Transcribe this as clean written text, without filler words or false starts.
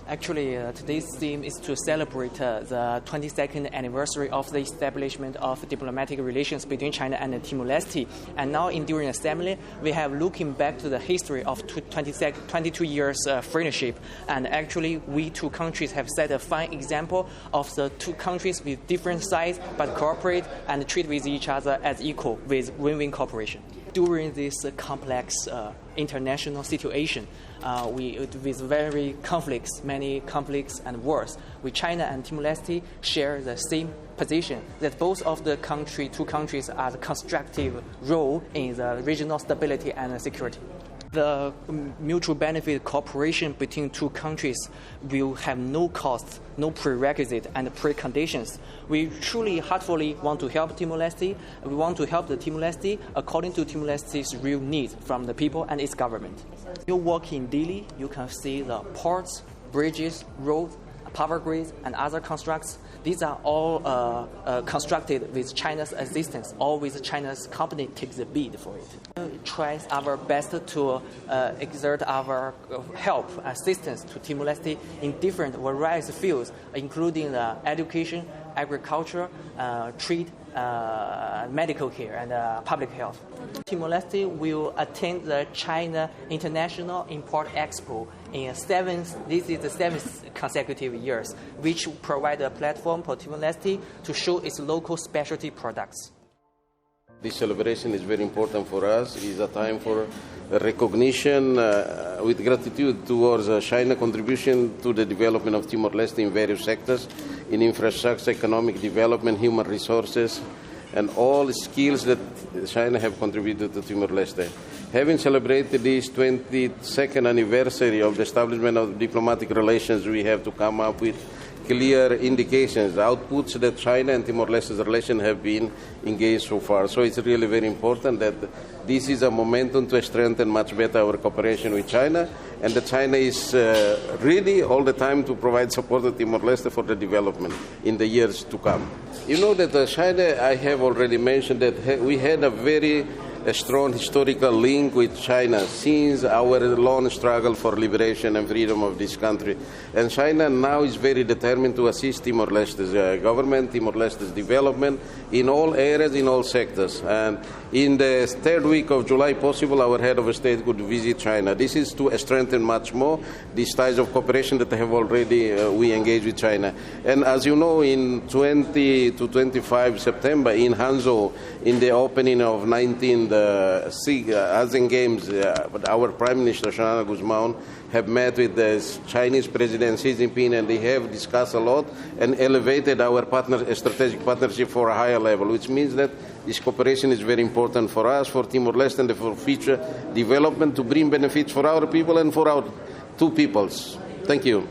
Actually, today's theme is to celebrate the 22nd anniversary of the establishment of diplomatic relations between China and Timor-Leste. And now, during the ceremony, we have looking back to the history of 22 years friendship. And actually, we two countries have set a fine example of the two countries with different sides but cooperate and treat with each other as equal with win-win cooperation. During this complex international situation, with many conflicts and wars, with China and Timor-Leste share the same position that both of the two countries are the constructive role in the regional stability and security. The mutual benefit cooperation between two countries will have no cost, no prerequisite and preconditions. We truly, heartfully want to help Timor-Leste. We want to help the Timor-Leste according to Timor-Leste's real needs from the people and its government. You walk in Dili, you can see the ports, bridges, roads, power grids, and other constructs. These are all constructed with China's assistance, or with China's company takes the bid for it. We try our best to exert our help, assistance to Timor-Leste in different various fields, including education, agriculture, trade, medical care, and public health. Timor-Leste will attend the China International Import Expo in this is the seventh consecutive years, which provide a platform for Timor-Leste to show its local specialty products. This celebration is very important for us. It is a time for recognition with gratitude towards China's contribution to the development of Timor-Leste in various sectors, in infrastructure, economic development, human resources, and all skills that China have contributed to Timor-Leste. Having celebrated this 22nd anniversary of the establishment of diplomatic relations, we have to come up with clear indications, outputs that China and Timor-Leste's relations have been engaged so far. So it's really very important that this is a momentum to strengthen much better our cooperation with China, and that China is ready all the time to provide support to Timor-Leste for the development in the years to come. You know that China, I have already mentioned that we had a strong historical link with China since our long struggle for liberation and freedom of this country. And China now is very determined to assist Timor-Leste's government, Timor-Leste's development in all areas, in all sectors. And in the third week of July, possible, our head of state could visit China. This is to strengthen much more these ties of cooperation that have already we engaged with China. And as you know, in 20 to 25 September in Hangzhou, in the opening of 19th Asian Games, our Prime Minister, Shana Guzman, have met with the Chinese President Xi Jinping, and they have discussed a lot and elevated our strategic partnership for a higher level, which means that this cooperation is very important for us, for Timor-Leste, and for future development to bring benefits for our people and for our two peoples. Thank you.